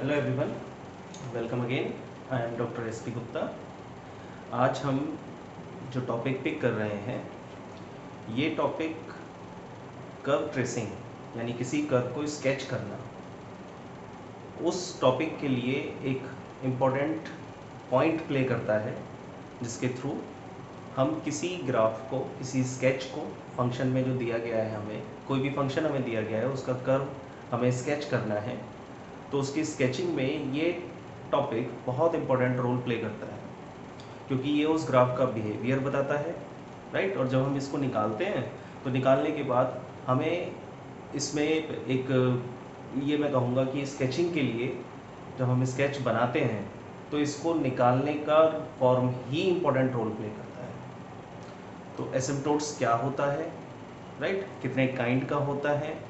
Hello everyone, welcome again. I am doctor S P Gupta. आज हम जो टॉपिक पिक कर रहे हैं, ये टॉपिक कर्व ट्रेसिंग यानी किसी कर्व को स्केच करना, उस टॉपिक के लिए एक इम्पॉर्टेंट पॉइंट प्ले करता है, जिसके थ्रू हम किसी ग्राफ को, किसी स्केच को, फंक्शन में जो दिया गया है, हमें कोई भी फंक्शन हमें दिया गया है, उसका कर्व हमें स्केच करना है, तो उसकी स्केचिंग में ये टॉपिक बहुत इम्पोर्टेंट रोल प्ले करता है, क्योंकि ये उस ग्राफ का बिहेवियर बताता है, राइट। और जब हम इसको निकालते हैं तो निकालने के बाद हमें इसमें एक, ये मैं कहूँगा कि स्केचिंग के लिए जब हम स्केच बनाते हैं तो इसको निकालने का फॉर्म ही इम्पोर्टेंट रोल प्ले करता है। तो एसिम्पटोट्स क्या होता है, राइट, कितने काइंड का होता है,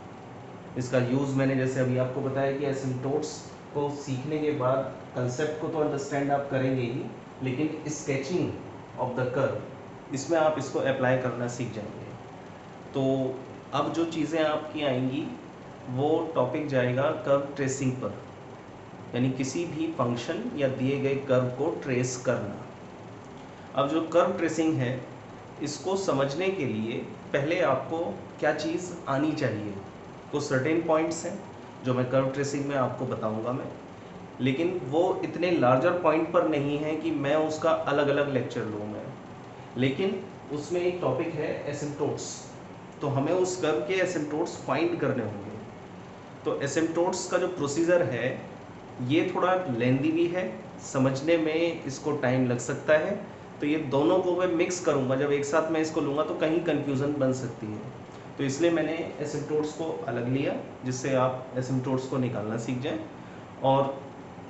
इसका यूज़ मैंने जैसे अभी आपको बताया कि एसिम्पटोट्स को सीखने के बाद कंसेप्ट को तो अंडरस्टैंड आप करेंगे ही, लेकिन स्केचिंग ऑफ द कर्व, इसमें आप इसको अप्लाई करना सीख जाएंगे। तो अब जो चीज़ें आपकी आएंगी वो टॉपिक जाएगा कर्व ट्रेसिंग पर, यानी किसी भी फंक्शन या दिए गए कर्व को ट्रेस करना। अब जो कर्व ट्रेसिंग है, इसको समझने के लिए पहले आपको क्या चीज़ आनी चाहिए। कुछ सर्टेन पॉइंट्स हैं जो मैं कर्व ट्रेसिंग में आपको बताऊंगा मैं, लेकिन वो इतने लार्जर पॉइंट पर नहीं है कि मैं उसका अलग अलग लेक्चर लूँ मैं। लेकिन उसमें एक टॉपिक है एसिम्पटोट्स, तो हमें उस कर्व के एसिम्पटोट्स फाइंड करने होंगे। तो एसिम्पटोट्स का जो प्रोसीजर है ये थोड़ा लेंदी भी है, समझने में इसको टाइम लग सकता है, तो ये दोनों को मैं मिक्स करूँगा, जब एक साथ मैं इसको लूँगा तो कहीं कन्फ्यूज़न बन सकती है। तो इसलिए मैंने एसिम्पटोट्स को अलग लिया, जिससे आप एसिम्पटोट्स को निकालना सीख जाएं। और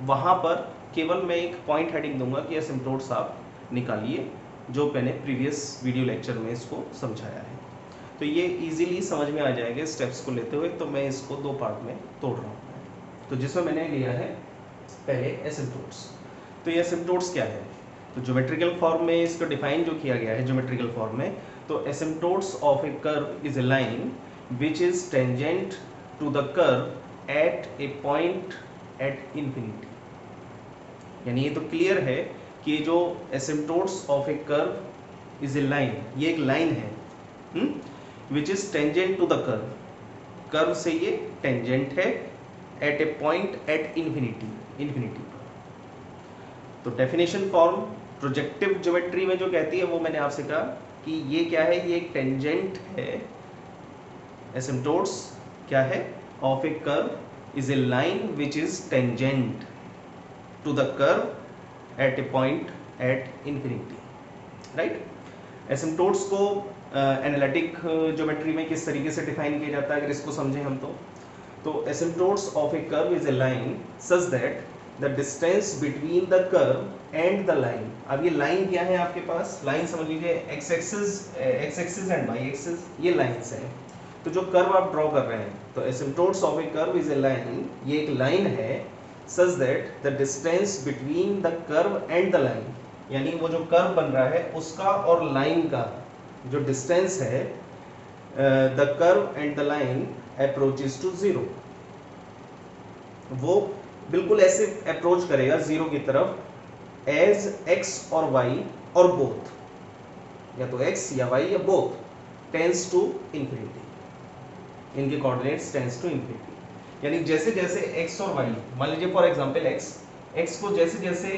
वहाँ पर केवल मैं एक पॉइंट हेडिंग दूंगा कि एसिम्पटोट्स आप निकालिए, जो मैंने प्रीवियस वीडियो लेक्चर में इसको समझाया है। तो ये इजीली समझ में आ जाएगा स्टेप्स को लेते हुए, तो मैं इसको दो पार्ट में तोड़ रहा हूँ। तो जिसमें मैंने लिया है पहले एसिम्पटोट्स। तो ये एसिम्पटोट्स क्या है, तो ज्योमेट्रिकल फॉर्म में इसको डिफाइन जो किया गया है ज्योमेट्रिकल फॉर्म में, तो asymptotes of a curve is a line which is tangent to the curve at a point at infinity. यानी ये तो क्लियर है कि ये जो asymptotes of a curve is a line, ये एक लाइन है which is tangent to the curve, curve से ये टेंजेंट है at a point at infinity पर। तो डेफिनेशन फॉर्म प्रोजेक्टिव ज्योमेट्री में जो कहती है वो मैंने आपसे कहा कि ये क्या है, ये एक टेंजेंट है। एसिम्पटोट्स क्या है, of a curve is a line which is tangent to the curve at a point at infinity, right. Asymptotes को एनालिटिक ज्योमेट्री में किस तरीके से डिफाइन किया जाता है, अगर इसको समझें हम तो asymptotes of a curve is a line such that the distance between the curve and the line. अब ये लाइन क्या है आपके पास, लाइन समझ लीजिए x axis and y axis, ये लाइन्स हैं। तो जो कर्व आप ड्रॉ कर रहे हैं, तो asymptotes of a curve is a line, ये एक लाइन है such that the distance between the curve and the line, यानी वो जो कर्व बन रहा है उसका और लाइन का जो डिस्टेंस है, the curve and the line approaches to zero, वो बिल्कुल ऐसे अप्रोच करेगा जीरो की तरफ as x और y और बोथ, या तो x या y या बोथ टेंस टू इंफिनिटी, इनके कोऑर्डिनेट्स टेंस टू इंफिनिटी। यानी जैसे जैसे x और y, मान लीजिए फॉर एग्जांपल x को जैसे जैसे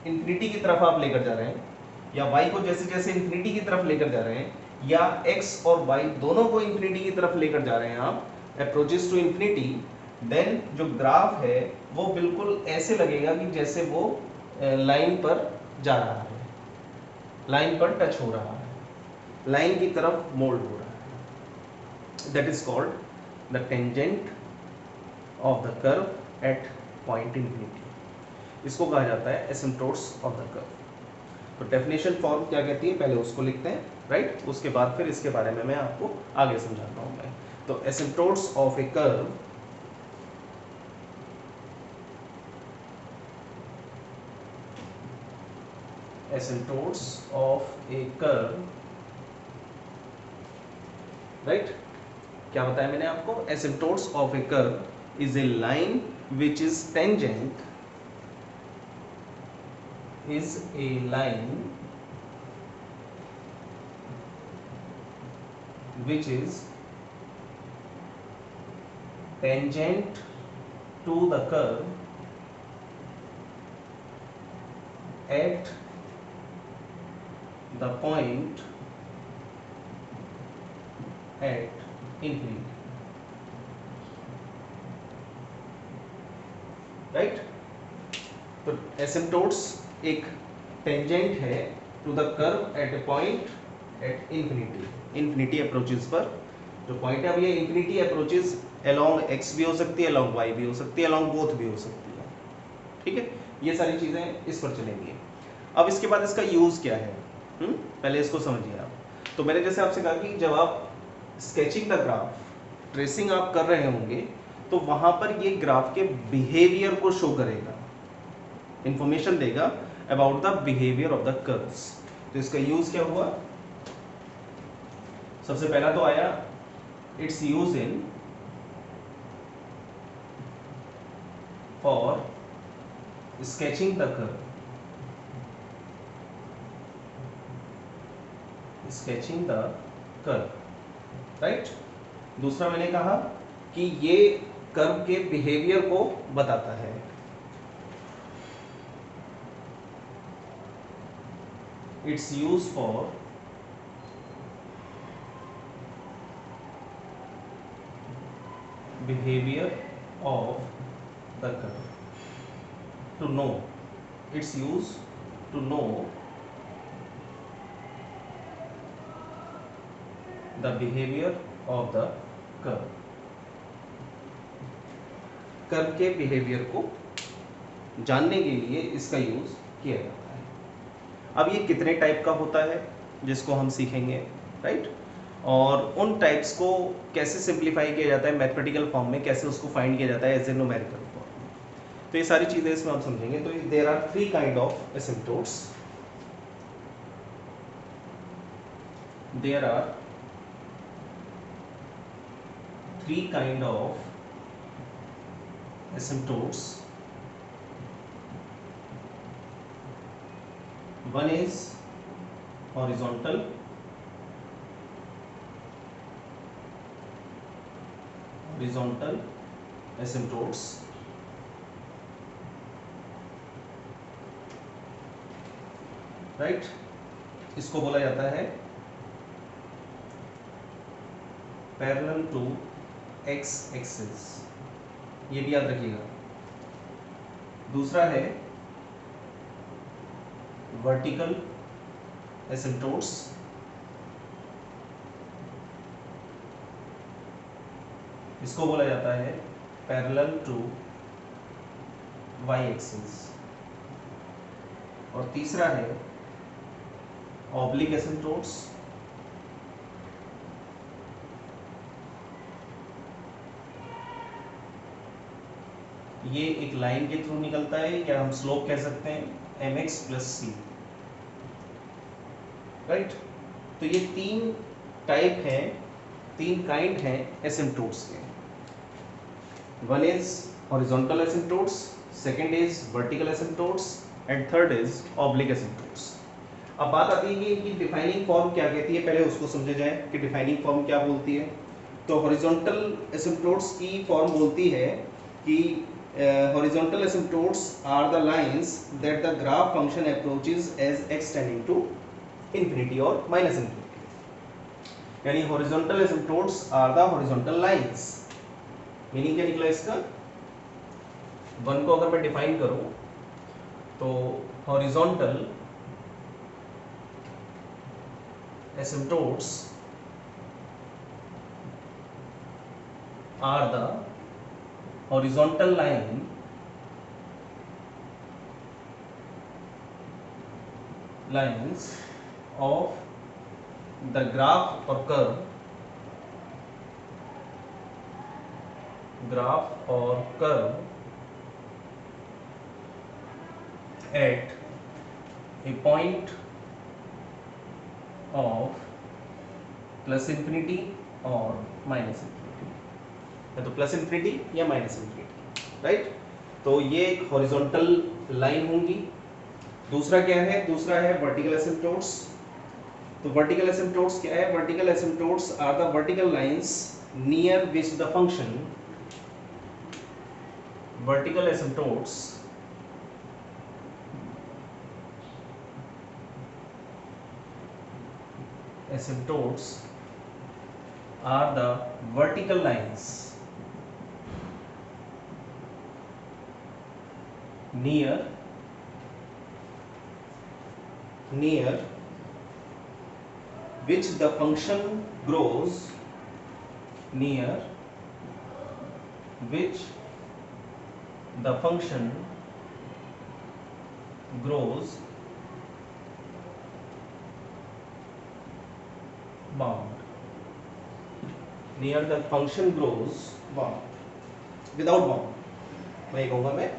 इंफिनिटी की तरफ आप लेकर जा रहे हैं, या y को जैसे जैसे इंफिनिटी की तरफ लेकर जा रहे हैं, या x और y दोनों को इंफिनिटी की तरफ लेकर जा रहे हैं आप, अप्रोचेस टू इंफिनिटी, देन जो ग्राफ है वो बिल्कुल ऐसे लगेगा कि जैसे वो लाइन पर जा रहा है, लाइन पर टच हो रहा है, लाइन की तरफ मोल्ड हो रहा है। That is called the tangent of the curve eight point infinity, इसको कहा जाता है एसिम्पटोट्स ऑफ द कर्व। तो डेफिनेशन फॉर्म क्या कहती है, पहले उसको लिखते हैं, राइट, उसके बाद फिर इसके बारे में मैं आपको आगे समझाता हूँ मैं। तो asymptotes of a curve asymptotes of a curve, right, क्या बताया मैंने आपको, asymptotes of a curve is a line which is tangent is a line which is tangent to the curve at the point at infinity, right. तो asymptotes एक tangent है to the curve at a point at infinity, infinity approaches पर जो point है, अब ये infinity approaches along x भी हो सकती है, अलोंग वाई भी हो सकती है, अलोंग बोथ भी हो सकती है, ठीक है। ये सारी चीजें इस पर चलेंगी। अब इसके बाद इसका यूज क्या है, पहले इसको समझिए आप। तो मैंने जैसे आपसे कहा कि जब आप स्केचिंग द ग्राफ, ट्रेसिंग आप कर रहे होंगे, तो वहां पर ये ग्राफ के बिहेवियर को शो करेगा, इंफॉर्मेशन देगा about the behaviour of the curves. तो इसका यूज क्या हुआ, सबसे पहला तो आया it's use in for sketching the curve, sketching the curve, right. दूसरा मैंने कहा कि ये कर्व के बिहेवियर को बताता है, it's use for behaviour of the curve, to know, it's use to know the behaviour of the curve, curve के बिहेवियर को जानने के लिए इसका यूज किया जाता है। अब ये कितने टाइप का होता है जिसको हम सीखेंगे, राइट। और उन टाइप्स को कैसे सिंप्लीफाई किया जाता है मैथमेटिकल फॉर्म में, कैसे उसको फाइंड किया जाता है एज ए न्यूमेरिकल फॉर्म में, तो ये सारी चीजें इसमें हम समझेंगे। तो there are 3 kind of asymptotes, there are 3 kind of asymptotes. One is horizontal, asymptotes, right, इसको बोला जाता है पैरेलल टू एक्स एक्सिस, ये भी याद रखिएगा। दूसरा है वर्टिकल एसिम्पटोट्स, इसको बोला जाता है पैरेलल टू वाई एक्सिस। और तीसरा है ऑब्लिक एसिम्पटोट्स, ये एक लाइन के थ्रू निकलता है, या हम स्लोप कह सकते हैं mx प्लस सी, राइट। तो ये 3 टाइप हैं, 3 काइंड हैं एसिम्पटोट्स के। One is horizontal asymptotes, second is vertical asymptotes, and third is oblique asymptotes. अब बात आती है कि इनकी डिफाइनिंग फॉर्म क्या कहती है, पहले उसको समझे जाए कि डिफाइनिंग फॉर्म क्या बोलती है। तो हॉरिजॉन्टल एसिम्पटोट्स की फॉर्म बोलती है कि horizontal asymptotes are the lines that the graph function approaches as x tending to infinity or minus infinity. यानी horizontal asymptotes are the horizontal lines. Meaning क्या निकला इसका, वन को अगर मैं डिफाइन करूं तो horizontal asymptotes are the horizontal lines of the graph or curve at a point of plus infinity or minus infinity, या तो प्लस इंफिनिटी या माइनस इंफिनिटी, राइट। तो ये एक हॉरिजॉन्टल लाइन होंगी। दूसरा क्या है? दूसरा है वर्टिकल एसिम्पटोट्स। तो वर्टिकल एसिम्पटोट्स क्या है? Vertical asymptotes are the vertical lines near which the function, vertical asymptotes are the vertical lines near which the function grows, near which the function grows bound, near the function grows bound, without bound, मैं ये कहूँगा मैं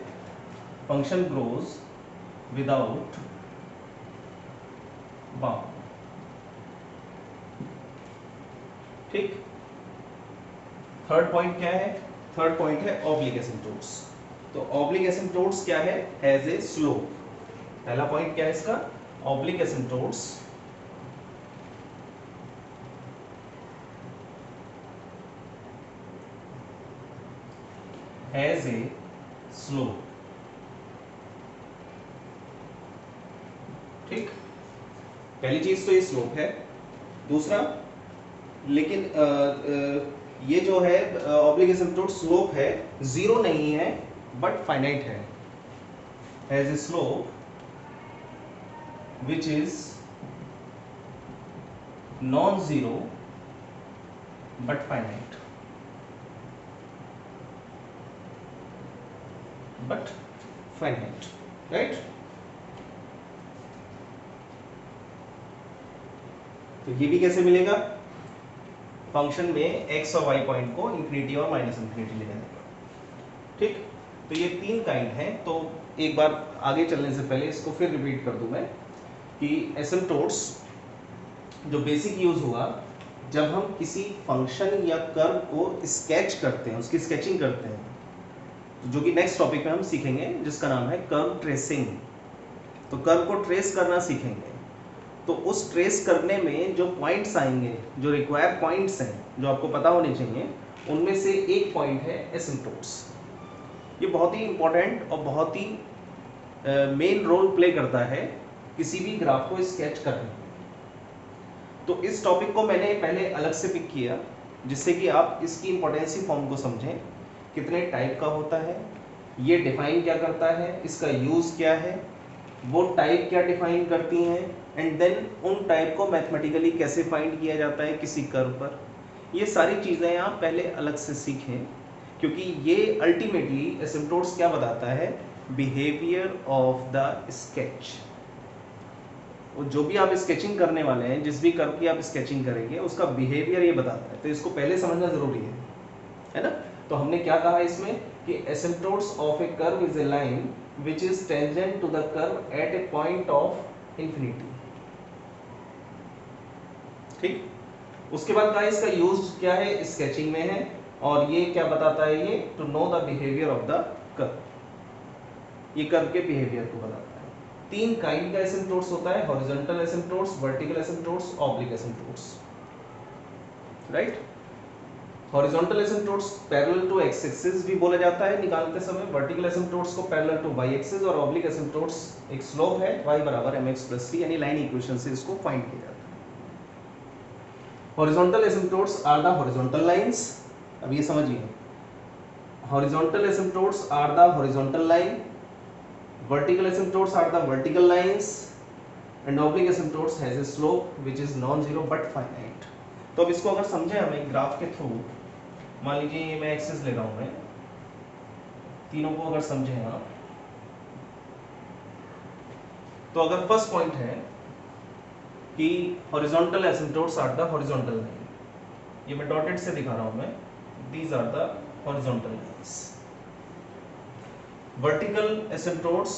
function grows without bound। ठीक। Third point क्या है? Third point है oblique asymptotes. तो oblique asymptotes क्या है? Has a slope. पहला पॉइंट क्या है इसका? Oblique asymptotes has a slope. ठीक, पहली चीज तो ये स्लोप है। दूसरा, लेकिन ये जो है ऑब्लिक एसिम्पटोट स्लोप है, जीरो नहीं है बट फाइनाइट है। Has a slope which is non-zero but finite, right? तो ये भी कैसे मिलेगा? फंक्शन में x और y पॉइंट को इंफिनिटी और माइनस इंफिनिटी ले जाने पर। ठीक, तो ये तीन काइंड हैं। तो एक बार आगे चलने से पहले इसको फिर रिपीट कर दूं मैं कि एसिम्पटोट्स जो बेसिक यूज हुआ जब हम किसी फंक्शन या कर्व को स्केच करते हैं, उसकी स्केचिंग करते हैं, जो कि नेक्स्ट टॉपिक में हम सीखेंगे जिसका नाम है कर्व ट्रेसिंग। तो कर्व को ट्रेस करना सीखेंगे। तो उस ट्रेस करने में जो पॉइंट्स आएंगे, जो रिक्वायर्ड पॉइंट्स हैं, जो आपको पता होने चाहिए, उनमें से एक पॉइंट है एसिम्पटोट्स। ये बहुत ही इंपॉर्टेंट और बहुत ही मेन रोल प्ले करता है किसी भी ग्राफ को स्केच करने में। तो इस टॉपिक को मैंने पहले अलग से पिक किया जिससे कि आप इसकी इंपॉर्टेंसी फॉर्म को समझें, कितने टाइप का होता है, ये डिफाइन क्या करता है, इसका यूज़ क्या है, वो टाइप क्या डिफाइन करती हैं, एंड देन उन टाइप को मैथमेटिकली कैसे फाइंड किया जाता है किसी कर्व पर। ये सारी चीज़ें आप पहले अलग से सीखें, क्योंकि ये अल्टीमेटली एसिम्पटोट्स क्या बताता है? Behaviour of the sketch. जो भी आप स्केचिंग करने वाले हैं, जिस भी कर्व की आप स्केचिंग करेंगे, उसका बिहेवियर ये बताता है। तो इसको पहले समझना जरूरी है ना? तो हमने क्या कहा इसमें कि asymptotes of a curve is a line which is tangent to the curve at a point of infinity. ठीक, उसके बाद कहा इसका यूज क्या है? स्केचिंग में है। और ये क्या बताता है? ये to know the behaviour of the curve, ये कर्व के बिहेवियर को बताता है। तीन काइंड का एसिम्पटोट्स होता है, horizontal asymptotes, vertical asymptotes, oblique asymptotes, right? Horizontal asymptotes parallel to x axis भी बोला जाता है निकालते समय, वर्टिकल एसिम्पटोट्स को पैरेलल टू वाई एक्सिस, और ऑब्लिक एसिम्पटोट्स एक स्लोप है y बराबर mx प्लस c, यानी लाइन इक्वेशन से इसको फाइंड किया जाता है। Horizontal asymptotes are the horizontal lines. अब ये समझिए, horizontal asymptotes are the horizontal line, vertical asymptotes are the vertical lines, and oblique asymptotes has a slope which is non-zero but finite। तो अब इसको अगर समझे हम एक ग्राफ के थ्रू, मान लीजिए ये मैं एक्सिस ले रहा हूँ, मैं तीनों को अगर समझे आप, तो अगर फर्स्ट पॉइंट है कि horizontal asymptotes are the horizontal line, ये मैं डॉटेड से दिखा रहा हूँ मैं, these are the horizontal lines. Vertical asymptotes,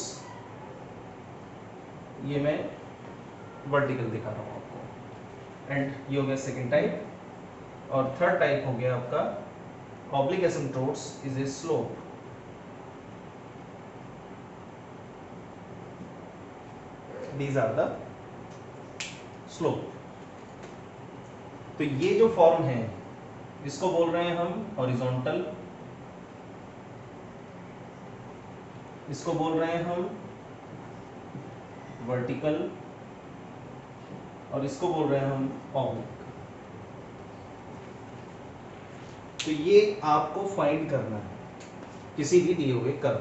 ये मैं वर्टिकल दिखा रहा हूँ आपको, एंड ये हो गया सेकेंड टाइप। और थर्ड टाइप हो गया आपका oblique asymptotes is a slope. these are the slope। तो ये जो फॉर्म है इसको बोल रहे हैं हम हॉरिजॉन्टल, इसको बोल रहे हैं हम वर्टिकल, और इसको बोल रहे हैं हम ऑब्लिक। तो ये आपको फाइंड करना है किसी भी दिए हुए कर्व।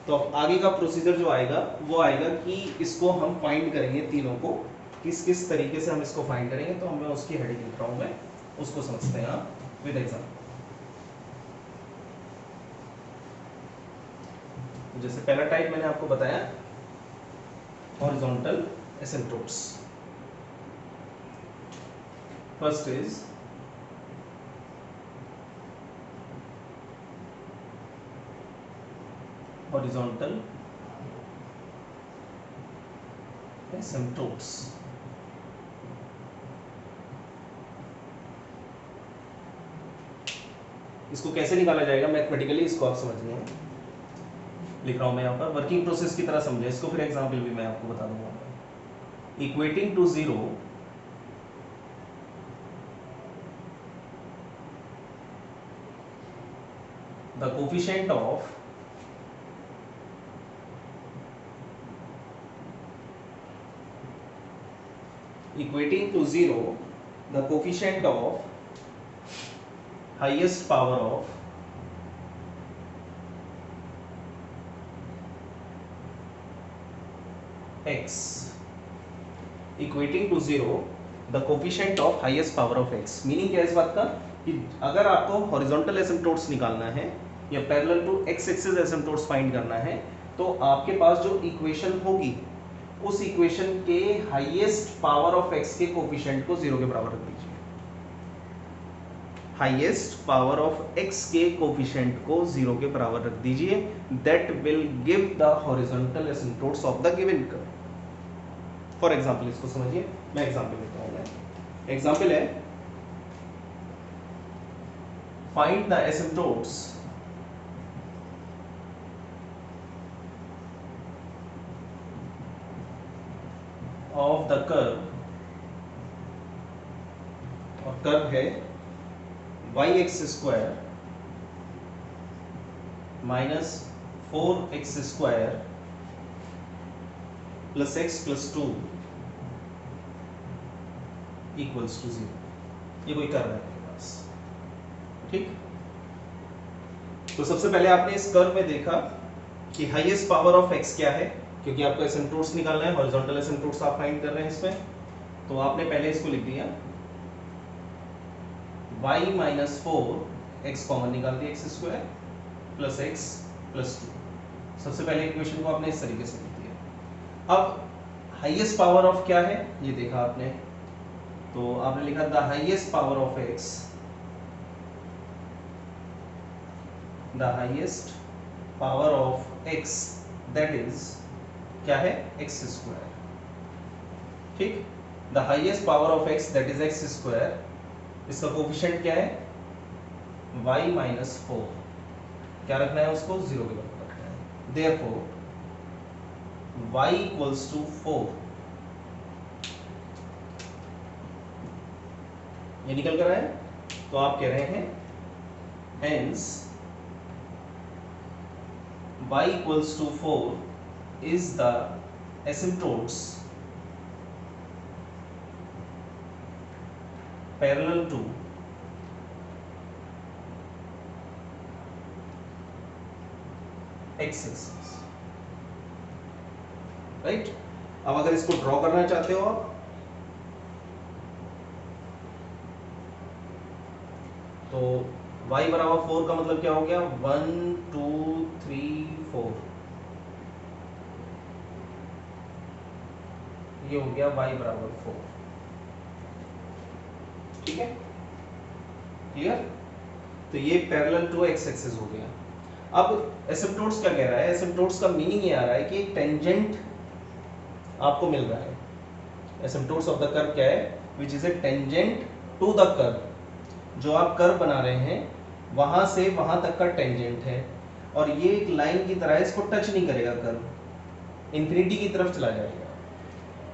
तो अब आगे का प्रोसीजर जो आएगा वो आएगा कि इसको हम फाइंड करेंगे तीनों को, किस किस तरीके से हम इसको फाइंड करेंगे। तो मैं उसकी हेडिंग लिख रहा हूं, मैं उसको समझते हैं आप विद एग्जाम्पल। जैसे पहला टाइप मैंने आपको बताया horizontal asymptotes. First is horizontal asymptotes। इसको कैसे निकाला जाएगा मैथमेटिकली, इसको आप समझिए। लिख रहा हूं मैं यहाँ पर, वर्किंग प्रोसेस की तरह समझे इसको, फिर एग्जाम्पल भी मैं आपको बता दूंगा। Equating to zero the coefficient of equating to zero the coefficient of highest power of x, equating to zero the coefficient of highest power of x। Meaning क्या है इस बात का कि अगर आपको हॉरिजॉन्टल एसिम्पटोट्स निकालना है या parallel to x axis asymptotes find करना है, तो आपके पास जो इक्वेशन होगी उस इक्वेशन के हाईएस्ट पावर ऑफ एक्स के कोफिशिएंट को जीरो के बराबर रख दीजिए। हाईएस्ट पावर ऑफ एक्स के कोफिशिएंट को जीरो के बराबर रख दीजिए। That will give the horizontal asymptotes of the given curve. For example इसको समझिए, मैं एग्जांपल लेता हूं। एग्जांपल है find the asymptotes of the curve, और कर्व है yx square minus 4x square plus x plus 2 equals to 0। ये कोई कर्व है आपके पास, ठीक। तो सबसे पहले आपने इस कर्व में देखा कि हाईएस्ट पावर ऑफ x क्या है, क्योंकि आपको एसिम्पटोट्स निकालना है, हॉरिजॉन्टल एसिम्पटोट्स आप फाइंड कर रहे हैं इसमें। तो आपने पहले इसको लिख दिया y माइनस 4 x कॉमन निकाल दिया, x square plus x plus 2। सबसे पहले इक्वेशन को आपने इस तरीके से लिख दिया। अब हाईएस्ट पावर ऑफ क्या है ये देखा आपने, तो आपने लिखा the highest power of x, the highest power of x that is क्या है x स्क्वायर, ठीक। The highest power of x that is x square, इसका कोफिशिएंट क्या है y माइनस 4, क्या रखना है उसको जीरो के बराबर रखना है। देयरफॉर y इक्वल्स टू 4, ये निकल कर आया। तो आप कह रहे हैं hence y equals to 4 is the asymptotes parallel to x-axis, right. अब अगर इसको ड्रॉ करना चाहते हो आप, तो y बराबर 4 का मतलब क्या हो गया 1 2 3 4, ये हो गया y बराबर 4, ठीक है, क्लियर। तो ये पैरेलल टू एक्स एक्सिस हो गया। अब एसिम्पटोट्स क्या कह रहा है, एसिम्पटोट्स का मीनिंग ये आ रहा है कि एक टेंजेंट आपको मिल रहा है। एसिम्पटोट्स ऑफ द कर्व क्या है, which is a tangent to the curve. जो आप कर्व बना रहे हैं वहां से वहां तक का टेंजेंट है, और ये एक लाइन की तरह है, इसको टच नहीं करेगा कर्व, इंफिनिटी की तरफ चला जाएगा।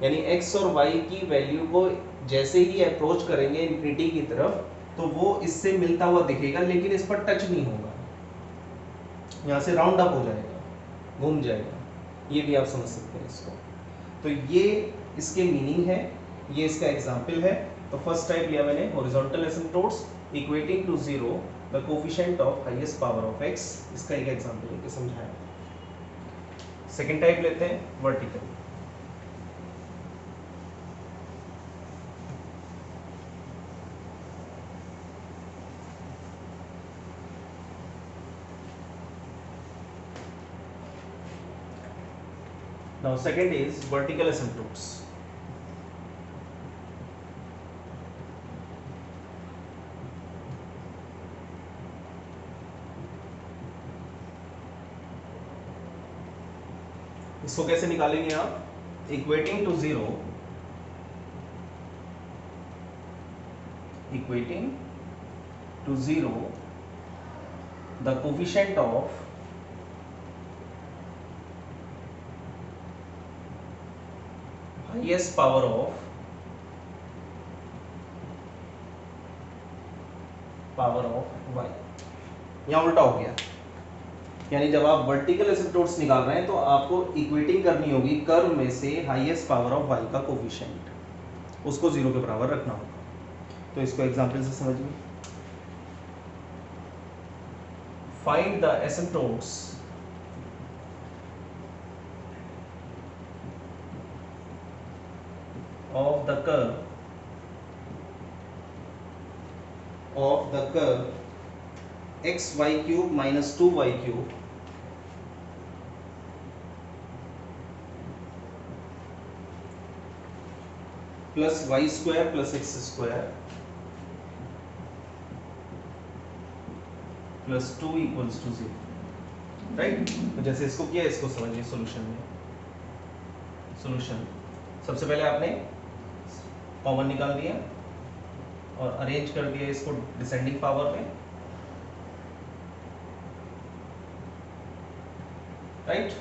यानी x और y की वैल्यू को जैसे ही अप्रोच करेंगे इंफिनिटी की तरफ तो वो इससे मिलता हुआ दिखेगा, लेकिन इस पर टच नहीं होगा, यहाँ से राउंड अप हो जाएगा, घूम जाएगा। ये भी आप समझ सकते हैं इसको। तो ये इसके मीनिंग है, ये इसका एग्जाम्पल है। तो फर्स्ट टाइप लिया मैंने horizontal asymptotes equating to zero the coefficient of highest power of x, इसका एक एग्जाम्पल लेके समझाया। सेकेंड टाइप लेते हैं vertical. Now second is vertical asymptotes. इसको कैसे निकालेंगे आप? Equating to zero, equating to zero the coefficient of highest power of y। यहां उल्टा हो गया, यानी जब आप वर्टिकल एसिम्पटोट्स निकाल रहे हैं तो आपको इक्वेटिंग करनी होगी कर्व में से हाईएस्ट पावर ऑफ y का कोफिशिएंट, उसको जीरो के बराबर रखना होगा। तो इसको एग्जांपल से समझिए। Find the asymptotes of the curve xy cube minus 2y cube plus y square plus x square plus 2 equals to 0, right. तो जैसे इसको किया, इसको समझिए सॉल्यूशन में। सॉल्यूशन सबसे पहले आपने कॉमन निकाल दिया और अरेंज कर दिया इसको डिसेंडिंग पावर में, राइट।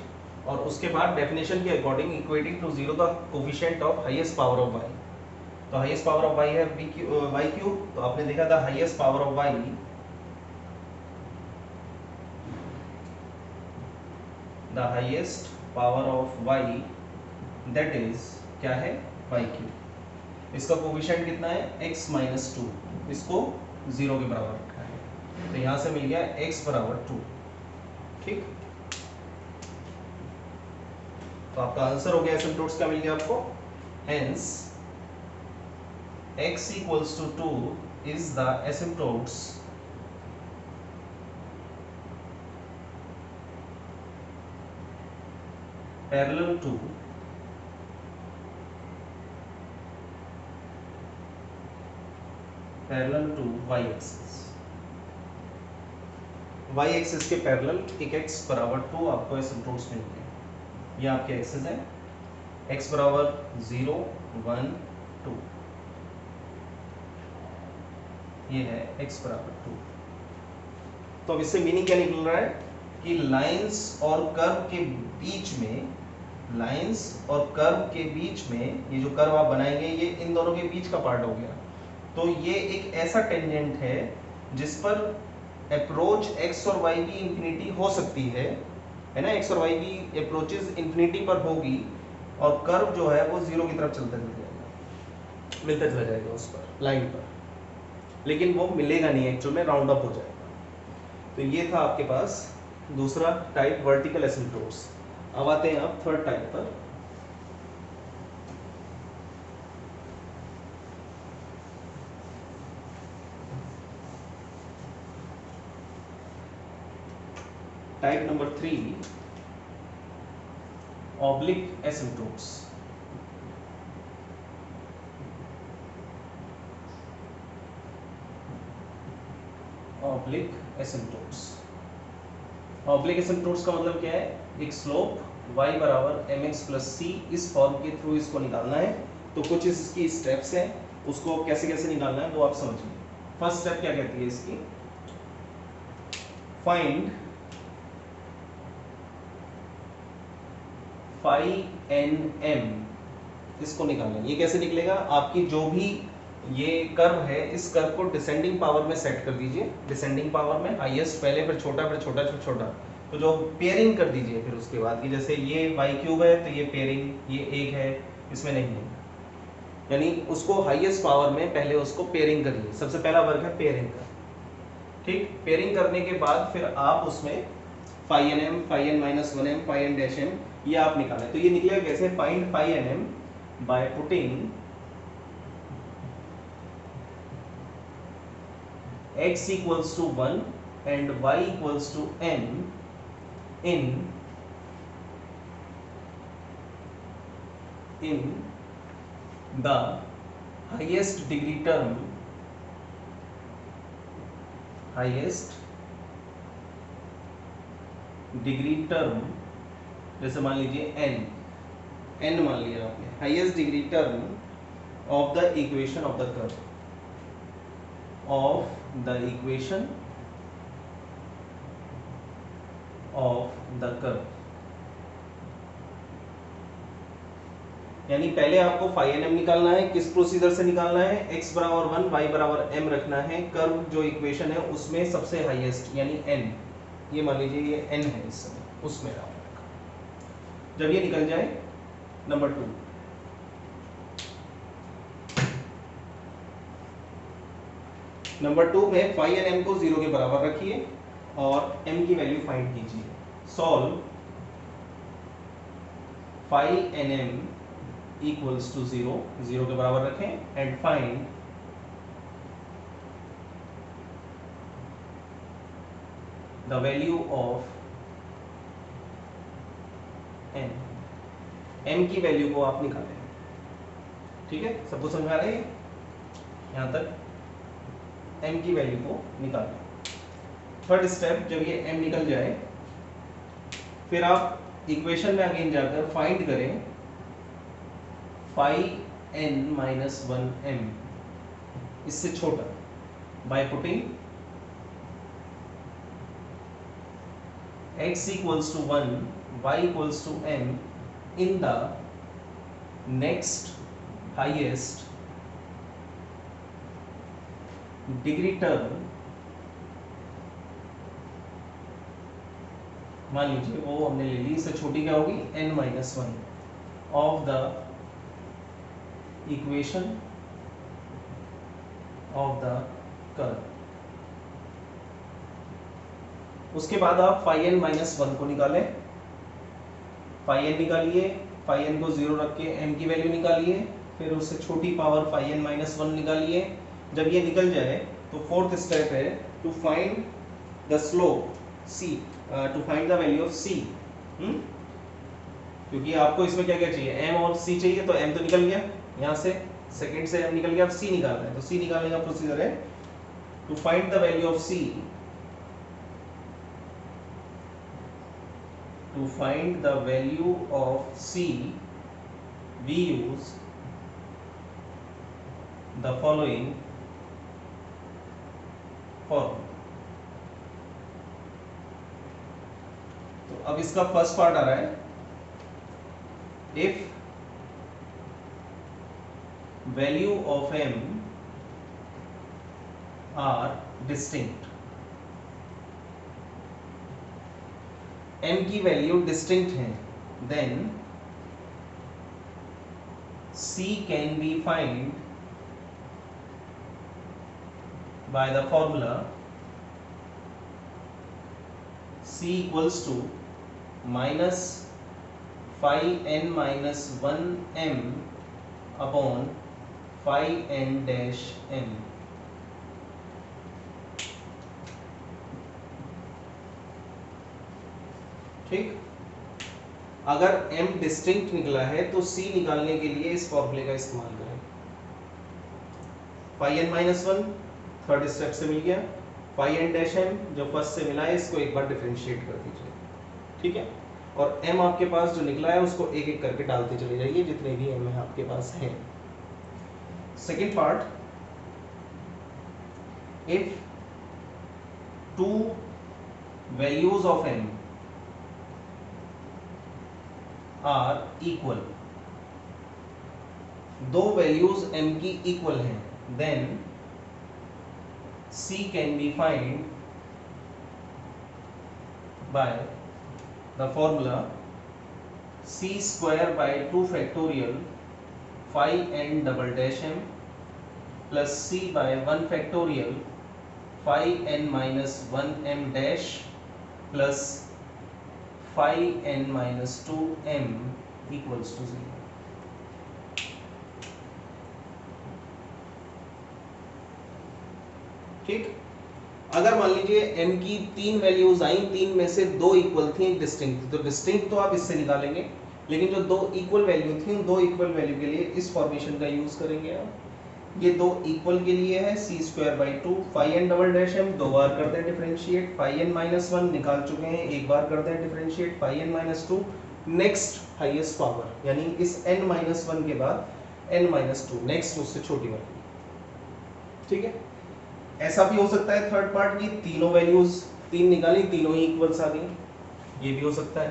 और उसके बाद डेफिनेशन के according equating to zero the coefficient of highest power of y। तो हाईएस्ट पावर ऑफ y है y क्यूब, तो आपने देखा था highest power of y the highest power of y that is क्या है, y क्यूब। इसका कोफिशिएंट कितना है, x माइनस 2, इसको जीरो के बराबर रखा है, तो यहां से मिल गया x बराबर 2, ठीक। तो आपका आंसर हो गया एसिम्पटोट्स का, मिल गया आपको। Hence x equals to 2 is the asymptotes parallel to y axis। y axis के पैरेलल एक x बराबर 2 आपको एसिम्पटोट्स मिल गए। ये आपके एक्सिस है, x बराबर 0 1 2, ये है x बराबर 2। तो अब इससे मीनिंग क्या निकल रहा है कि लाइंस और कर्व के बीच में, लाइंस और कर्व के बीच में, ये जो कर्व आप बनाएंगे ये इन दोनों के बीच का पार्ट हो गया। तो ये एक ऐसा टेंजेंट है जिस पर अप्रोच x और y की इंफिनिटी हो सकती है ना, x और y की अप्रोचेस इंफिनिटी पर होगी और कर्व जो है वो जीरो की तरफ चलता चला जाएगा, मिलता चला जाएगा उस पर, लाइन पर, लेकिन वो मिलेगा नहीं, एक्चुअल में राउंड अप हो जाएगा। तो ये था आपके पास दूसरा टाइप वर्टिकल एसिम्पटोट्स। अब आते हैं आप थर्ड टाइप पर। Type number 3 oblique asymptotes. Oblique asymptotes, oblique asymptotes का मतलब क्या है, एक स्लोप y बराबर mx प्लस सी, इस फॉर्म के थ्रू इसको निकालना है। तो कुछ इसकी स्टेप्स हैं, उसको कैसे कैसे निकालना है वो आप समझिए। फर्स्ट स्टेप क्या कहती है इसकी, फाइंड phi n m इसको निकालना है। ये कैसे निकलेगा, आपकी जो भी ये कर्व है इस कर्व को डिसेंडिंग पावर में सेट कर दीजिए, डिसेंडिंग पावर में हाईएस्ट पहले, फिर छोटा, फिर छोटा, फिर छोटा। तो जो पेयरिंग कर दीजिए फिर उसके बाद की, जैसे ये y³ है तो ये पेयरिंग ये 1 है, इसमें नहीं है, यानी उसको हाईएस्ट पावर में पहले उसको पेयरिंग करिए। सबसे पहला वर्क है पेयरिंग का, ठीक। पेयरिंग करने के बाद फिर आप उसमें phi n m, phi n minus 1m, phi n dash m ये आप निकालें। तो ये निकलेगा कैसे, find phi n m by putting x equals to 1 and y equals to m in the highest degree term, जैसे मान लीजिए n मान लिया आपने, highest degree term of the equation of the curve, यानी पहले आपको फाई एन एम निकालना है। किस प्रोसीजर से निकालना है, x बराबर 1 y बराबर m रखना है, कर्व जो इक्वेशन है उसमें सबसे हाईएस्ट यानी n, ये मान लीजिए ये n है इस समय, उसमें आप जब ये निकल जाए, नंबर 2 में फाई एन एम को 0 के बराबर रखिए और m की वैल्यू फाइंड कीजिए। Solve phi n m equals to 0 के बराबर रखें and find the value of m की वैल्यू को आप निकालें, ठीक है। सबको समझ आ रहा है यहां तक, m की वैल्यू को निकालें। थर्ड स्टेप, जब ये m निकल जाए फिर आप इक्वेशन में अगेन जाकर फाइंड करें फाई n माइनस 1m इससे छोटा, bye putting x equals to 1 y equals to m in the next highest degree term, मान लीजिए वो हमने ले ली, इससे छोटी क्या होगी n minus 1 of the equation of the curve. उसके बाद आप फाई एन माइनस 1 को निकालें, फाई एन निकालिए, फाई एन को 0 रख के m की वैल्यू निकालिए, फिर उससे छोटी पावर फाई एन माइनस 1 निकालिए। जब ये निकल जाए तो फोर्थ स्टेप है to find the slope c, to find the value of c, क्योंकि आपको इसमें क्या क्या चाहिए, m और c चाहिए। तो m तो निकल गया यहाँ से, सेकंड से m निकल गया, अब c निकालना है। तो c निकालने का प्रोसीजर है to find the value of c, to find the value of c we use the following formula। तो अब इसका फर्स्ट पार्ट आ रहा है, if value of m are distinct, m की वैल्यू डिस्टिंक्ट है, then c can be find by the formula c equals to minus phi n minus 1m upon phi n dash m। ठीक, अगर m distinct निकला है तो c निकालने के लिए इस फॉर्मूले का इस्तेमाल करें। Phi n minus 1 third step से मिल गया, फाई n डैश m जो फर्स्ट से मिला है इसको एक बार डिफरेंशिएट कर दीजिए, ठीक है। और m आपके पास जो निकला है उसको एक एक करके डालते चले जाइए, जितने भी m आपके पास हैं। Second part, if two values of m are equal, दो वैल्यूज m की इक्वल हैं, then c can be find by the formula c square by 2 factorial 5n double dash m plus c by 1 factorial 5n minus 1m dash plus 5n minus 2m equals to 0। ठीक, अगर मान लीजिए m की 3 values आई, 3 में से 2 equal थी, एक distinct थी, तो डिस्टिंक्ट तो आप इससे निकालेंगे, लेकिन जो 2 इक्वल वैल्यू थी उन 2 इक्वल वैल्यू के लिए इस फॉर्मेशन का यूज करेंगे आप। ये 2 इक्वल के लिए है c square by 2 5n double dash m, 2 बार करते हैं डिफरेंशिएट, 5n माइनस 1 निकाल चुके हैं, एक बार करते हैं differentiate, 5n minus 2 next highest power, यानी इस n माइनस 1 के बाद n माइनस 2 नेक्स्ट उससे छोटी वाली। ठीक है, ऐसा भी हो सकता है थर्ड पार्ट की तीनों वैल्यूज 3 निकाली, तीनों ही इक्वल्स आ गई, ये भी हो सकता है।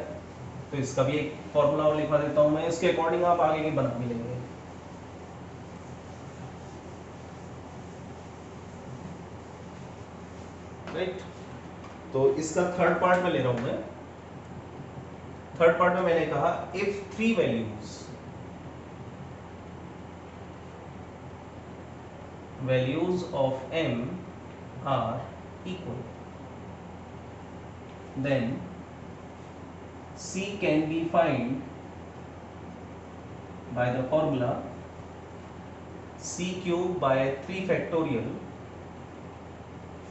तो इसका भी एक फॉर्मूला लिखवा देता हूं मैं, इसके अकॉर्डिंग आप आगे की बना भी लेंगे। राइट, तो इसका थर्ड पार्ट में ले रहा हूं मैं। थर्ड पार्ट में मैंने कहा if 3 values of m are equal, then c can be find by the formula c cube by 3 factorial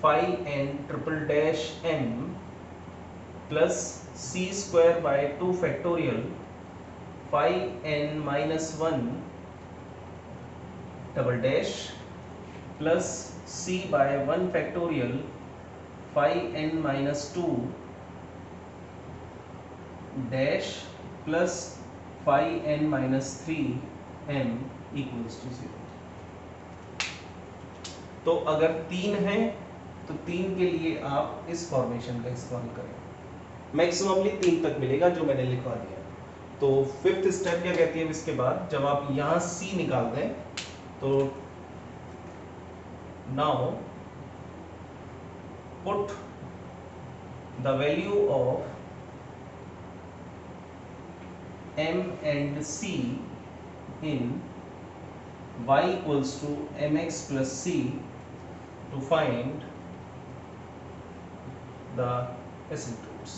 5n triple dash m plus c square by 2 factorial 5n minus 1 double dash plus c by 1 factorial 5n minus 2 dash plus 5n minus 3m equals to 0। तो अगर 3 है तो 3 के लिए आप इस formation का इस्तेमाल करें, मैक्सिममली 3 तक मिलेगा जो मैंने लिखवा दिया। तो फिफ्थ स्टेप क्या कहती है, इसके बाद जब आप यहां c निकाल दें तो now put the value of m and c in y equals to mx plus c to find the asymptotes।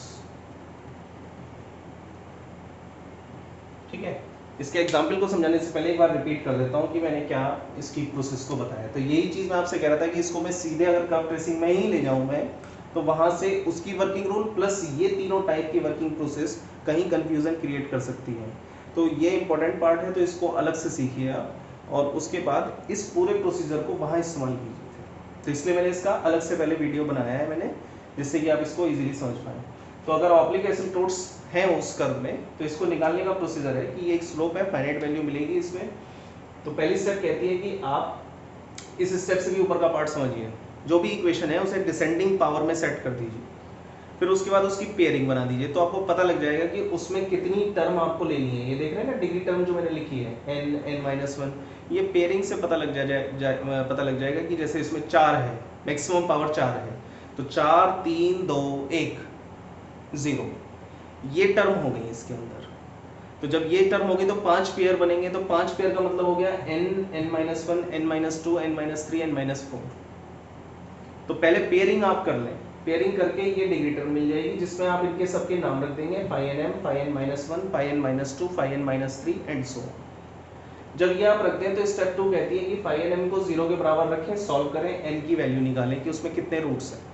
ठीक है, इसके एग्जाम्पल को समझाने से पहले एक बार रिपीट कर देता हूँ कि मैंने क्या इसकी प्रोसेस को बताया। तो यही चीज़ मैं आपसे कह रहा था कि इसको मैं सीधे अगर कर्व ट्रेसिंग में ही ले जाऊँ मैं, तो वहाँ से उसकी वर्किंग रूल प्लस ये तीनों टाइप की वर्किंग प्रोसेस कहीं कंफ्यूजन क्रिएट कर सकती है। तो ये इंपॉर्टेंट पार्ट है, तो इसको अलग से सीखिए आप, और उसके बाद इस पूरे प्रोसीजर को वहाँ इस्तेमाल कीजिए। तो इसलिए मैंने इसका अलग से पहले वीडियो बनाया है मैंने, जिससे कि आप इसको ईजिली समझ पाएँ। तो अगर ऑब्लिक एसिम्पटोट्स है उस कर्व में, तो इसको निकालने का प्रोसीजर है कि ये एक स्लोप है, फाइनाइट वैल्यू मिलेगी इसमें। तो पहली स्टेप कहती है कि आप इस स्टेप से भी ऊपर का पार्ट समझिए, जो भी इक्वेशन है उसे डिसेंडिंग पावर में सेट कर दीजिए, फिर उसके बाद उसकी पेयरिंग बना दीजिए। तो आपको पता लग जाएगा कि उसमें कितनी टर्म आपको लेनी है। ये देख रहे हैं ना डिग्री टर्म जो मैंने लिखी है n-1, ये पेयरिंग से पता लग जाएगा कि जैसे इसमें 4 है, मैक्सिमम पावर 4 है, तो 4 3 2 1 0 ये टर्म हो गई इसके अंदर। तो जब ये टर्म होगी तो 5 पेयर बनेंगे, तो 5 पेयर का मतलब हो गया n-1 n-2 n-3 n-4। तो पहले पेयरिंग आप कर लें, पेयरिंग करके ये डिग्री टर्म मिल जाएगी, जिसमें आप इनके सबके नाम रख देंगे 5nm 5n-1 5n-2 5n-3 and so. जब ये आप रखते हैं तो स्टेप 2 कहती है कि 5nm को 0 के बराबर रखें, सॉल्व करें, n की वैल्यू निकालें कि उसमें कितने रूट्स हैं।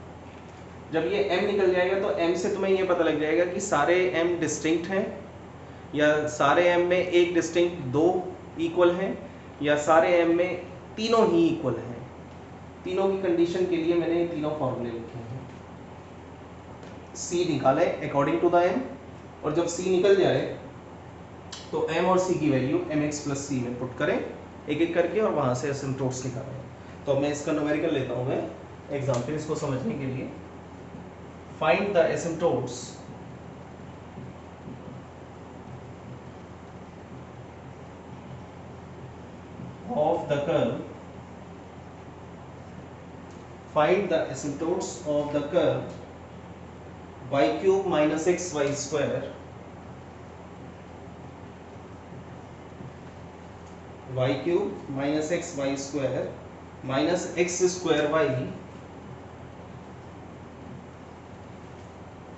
जब ये m निकल जाएगा तो m से तुम्हें ये पता लग जाएगा कि सारे m डिस्टिंक्ट हैं, या सारे m में एक डिस्टिंक्ट 2 इक्वल हैं, या सारे m में तीनों ही इक्वल हैं। तीनों की कंडीशन के लिए मैंने ये तीनों फॉर्मूले लिखे हैं। c निकालें अकॉर्डिंग टू द m, और जब c निकल जाए तो m और c की वैल्यू mx प्लस c में पुट करें एक एक करके, और वहां से एसिम्पटोट्स निकालें। तो मैं इसका न्यूमेरिकल लेता हूं मैं एग्जांपल इसको समझने के लिए। Find the asymptotes of the curve, find the asymptotes of the curve y cube minus xy square y cube minus xy square minus x square y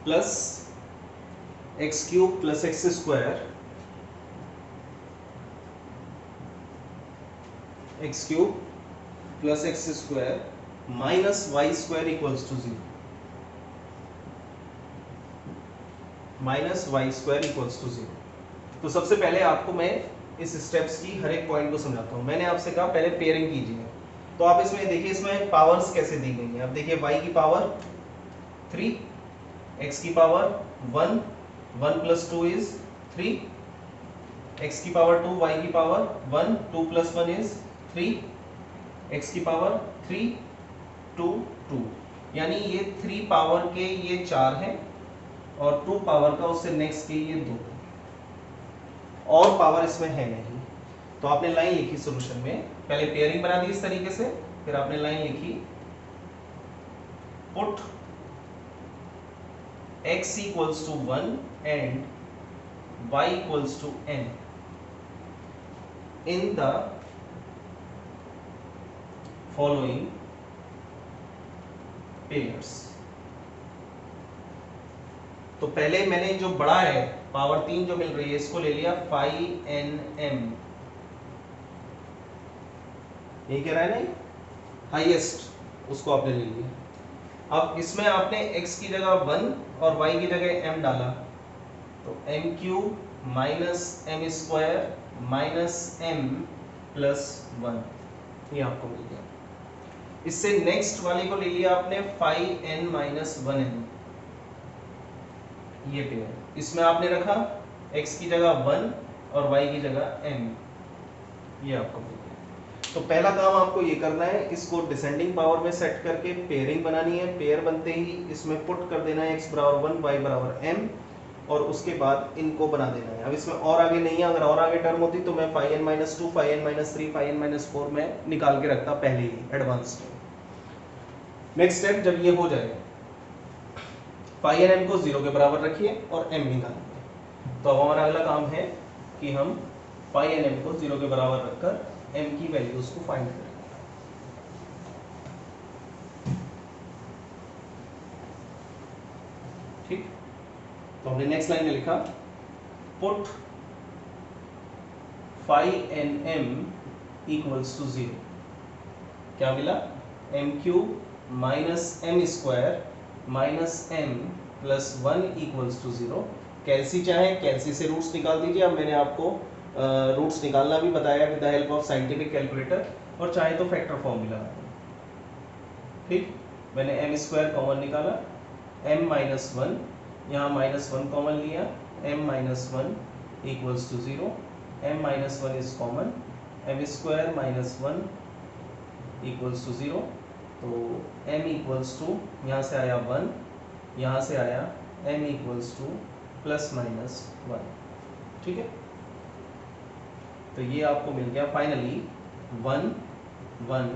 plus x cube plus x square x cube plus x square minus y square equals to 0 minus y square equals to 0। तो सबसे पहले आपको मैं इस steps की हर एक point को समझाता हूँ। मैंने आपसे कहा पहले पेयरिंग कीजिए, तो आप इसमें देखिए इसमें पावर्स कैसे दी गई हैं। अब देखिए y की पावर 3, x की पावर 1, 1 plus 2 is 3, x की पावर 2, y की पावर 1, 2 plus 1 is 3, x की पावर 3, 2, 2, यानी ये 3 पावर के ये 4 हैं और 2 पावर का उससे नेक्स्ट के ये 2, और पावर इसमें है नहीं। तो आपने लाइन लिखी सॉल्यूशन में, पहले पेयरिंग बना दी इस तरीके से, फिर आपने लाइन लिखी put x equals to 1 and y equals to n in the following pairs। तो पहले मैंने जो बड़ा है पावर 3 जो मिल रही है इसको ले लिया phi n m, ये कह रहा है ना हाईएस्ट, उसको आपने ले लिया। अब इसमें आपने x की जगह 1 और y की जगह m डाला, तो m cube minus m square minus m plus 1, ये आपको मिल गया। इससे नेक्स्ट वाले को ले लिया आपने phi n माइनस 1n, ये पेयर। इसमें आपने रखा x की जगह 1 और y की जगह m, ये आपको मिल गया। तो पहला काम आपको ये करना है, इसको डिसेंडिंग पावर में सेट करके पेयरिंग बनानी है। पेयर बनते ही इसमें पुट कर देना है x बराबर 1, y बराबर m, और उसके बाद इनको बना देना है। अब इसमें और आगे नहीं है, अगर और आगे टर्म होती तो मैं phi n minus 2, phi n minus 3, phi n minus 4 में निकाल के रखता पहले ही एडवांस में। नेक्स्ट स्टेप जब ये हो जाए, phi n m को 0 के बराबर रखिए और m निकालिए। तो अब हमारा अगला काम है कि हम phi n m को 0 के बराबर रखकर m की वैल्यूज को फाइंड करें। ठीक, तो हमने नेक्स्ट लाइन में लिखा put phi n m equals to 0, क्या मिला m cube minus m square minus m plus 1 equals to 0। कैलसी चाहे कैलसी से रूट्स निकाल दीजिए। अब मैंने आपको रूट्स निकालना भी बताया with the help of scientific calculator, और चाहे तो फैक्टर फॉर्मूला। ठीक, मैंने m स्क्वायर कॉमन निकाला, m माइनस 1, यहाँ माइनस 1 कॉमन लिया, m minus 1 equals to 0, m minus 1 is common, m square minus 1 equals to 0, तो m इक्वल्स टू यहाँ से आया 1, यहाँ से आया m equals two plus minus 1। ठीक है, तो ये आपको मिल गया फाइनली 1, 1,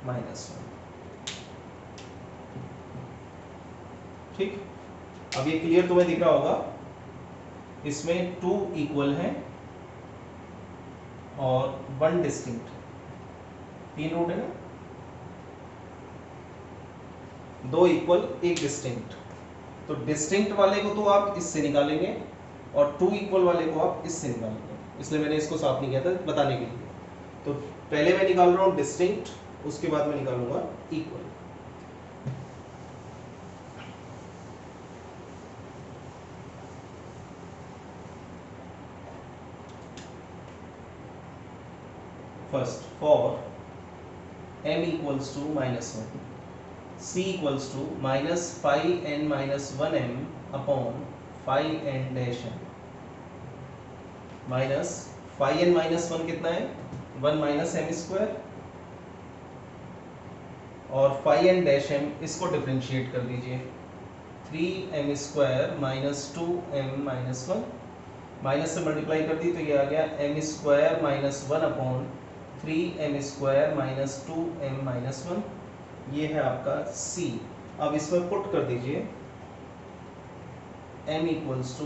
माइनस 1। ठीक, अब ये क्लियर तुम्हें दिख रहा होगा। इसमें 2 इक्वल हैं और 1 डिस्टिंक्ट, 3 रूट है ना, 2 इक्वल 1 डिस्टिंक्ट। तो डिस्टिंक्ट वाले को तो आप इससे निकालेंगे और 2 इक्वल वाले को आप इससे निकालेंगे, इसलिए मैंने इसको साफ नहीं किया था बताने के लिए। तो पहले मैं निकाल रहा हूँ डिस्टिंक्ट, उसके बाद मैं निकालूंगा equal. First for m equals to minus 1, c equals to minus phi n minus 1m upon phi n dash m, minus phi n minus 1 कितना है 1 माइनस m स्क्वायर, और phi n डैश m इसको differentiate कर दीजिए, 3m square minus 2m minus 1, minus से multiply कर दी तो ये आ गया m square minus 1 upon 3m² minus 2m minus 1, ये है आपका c। अब इसमें पुट कर दीजिए m इक्वल्स टू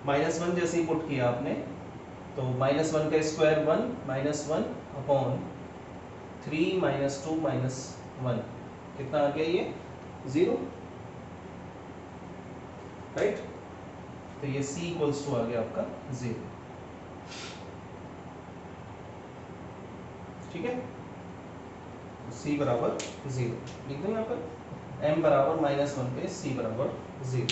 -1 जैसे ही पुट किया आपने तो -1 का स्क्वायर 1 -1 अपॉन 3 - 2 - 1 कितना आ गया ये 0, राइट। तो ये c इक्वल्स टू आ गया आपका 0, ठीक है। c बराबर 0 लिख दो यहाँ पर, m बराबर -1 पे c बराबर 0।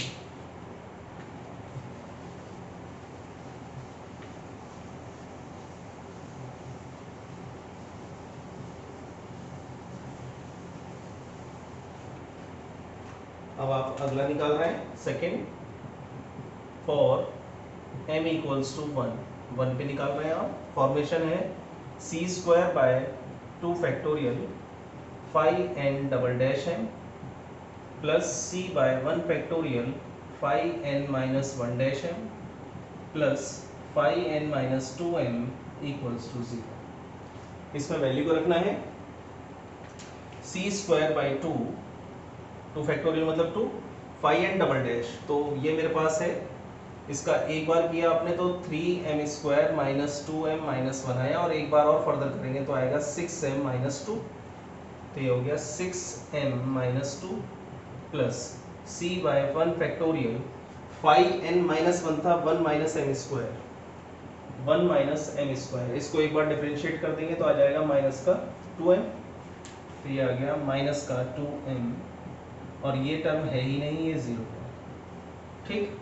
अब आप अगला निकाल रहे हैं second, for m equals to 1 पे निकाल रहे हैं आप। फॉर्मेशन है c² by 2 factorial 5n double dash m plus c by 1 factorial 5n minus 1 dash m plus 5n minus 2m equals to 0। इसमें वैल्यू को रखना है c² बाय 2 फैक्टोरियल मतलब 2, 5n डबल डैश, तो ये मेरे पास है। इसका एक बार किया आपने तो 3m² माइनस 2m माइनस 1 आया, और एक बार और फर्दर करेंगे तो आएगा 6m माइनस 2, तो ये हो गया 6m minus 2 plus c by 1 factorial 5n minus 1 था 1 माइनस m², इसको एक बार डिफरेंशिएट कर देंगे तो आ जाएगा माइनस का 2m, तो ये आ गया माइनस का 2m, और ये टर्म है ही नहीं, ये 0 है, ठीक।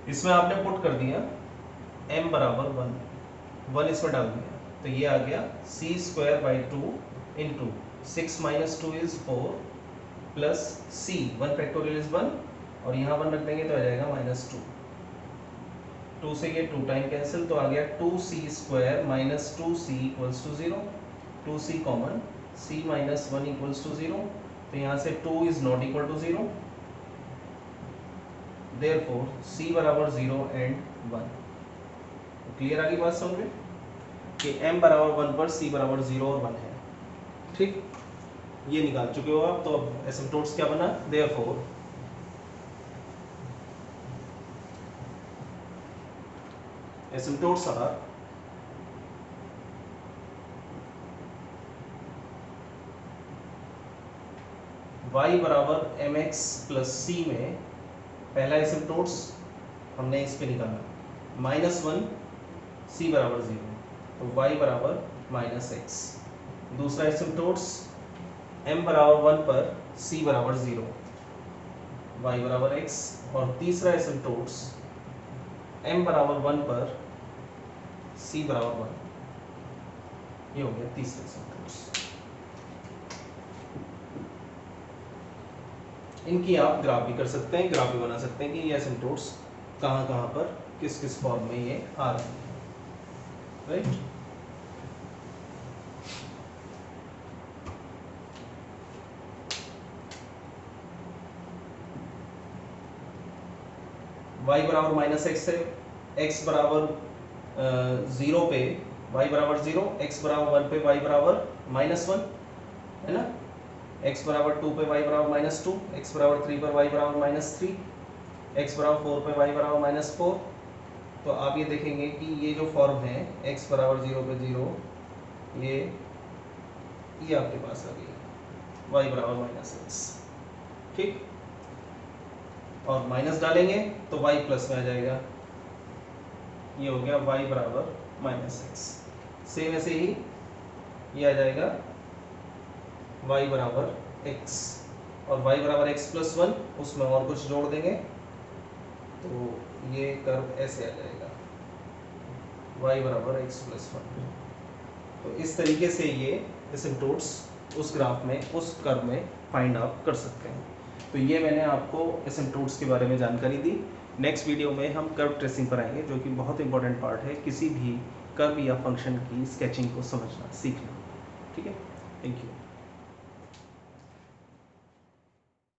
इसमें आपने पुट कर दिया m बराबर 1 इसमें डाल दिया, तो ये आ गया c² by 2 into 6 minus 2 is 4 plus c 1 factorial is 1, और यहाँ 1 रख देंगे तो आ जाएगा -2, 2 से ये 2 टाइम कैंसिल, तो आ गया 2c² minus 2c equals to 0, 2c common, c minus 1 equals to 0, तो यहाँ से 2 is not equal to 0, therefore c बराबर 0 एंड 1। क्लियर आ गई बात समझ में कि m बराबर 1 पर c बराबर 0 और 1 है, ठीक। ये निकाल चुके हो आप। तो अब एसिम्पटोट्स क्या बना, देयरफॉर एसिम्पटोट्स आर y बराबर mx प्लस c में पहला एसिम्पटोट्स हमने इस पे निकाला -1 c बराबर 0, तो y बराबर -x। दूसरा एसिम्पटोट्स m बराबर 1 पर c बराबर 0, y बराबर x, और तीसरा एसिम्पटोट्स m बराबर 1 पर c बराबर 1, ये हो गया तीसरा एसिम्पटोट्स। इनकी आप ग्राफ भी कर सकते हैं, ग्राफ भी बना सकते हैं कि ये एसिम्पटोट्स कहाँ कहाँ पर किस किस फॉर्म में ये आ रहे हैं, राइट। y बराबर -x है, x बराबर 0 पे y बराबर 0, x बराबर 1 पे y बराबर -1 है ना, x बराबर 2 पे y बराबर -2, x बराबर 3 पर y बराबर -3, x बराबर 4 पे y बराबर -4। तो आप ये देखेंगे कि ये जो फॉर्म है x बराबर 0 पे 0, ये आपके पास आ गई y बराबर -x, ठीक। और माइनस डालेंगे तो y प्लस में आ जाएगा, ये हो गया y बराबर -x। सेम ऐसे ही ये आ जाएगा y बराबर x, और y बराबर x प्लस 1, उसमें और कुछ जोड़ देंगे तो ये कर्व ऐसे आ जाएगा y बराबर x प्लस 1। तो इस तरीके से ये एसिम्पटोट्स उस ग्राफ में, उस कर्व में फाइंड आउट कर सकते हैं। तो ये मैंने आपको एसिम्पटोट्स के बारे में जानकारी दी। नेक्स्ट वीडियो में हम कर्व ट्रेसिंग पर आएंगे, जो कि बहुत इंपॉर्टेंट पार्ट है किसी भी कर्व या फंक्शन की स्केचिंग को समझना, सीखना, ठीक है। Thank you.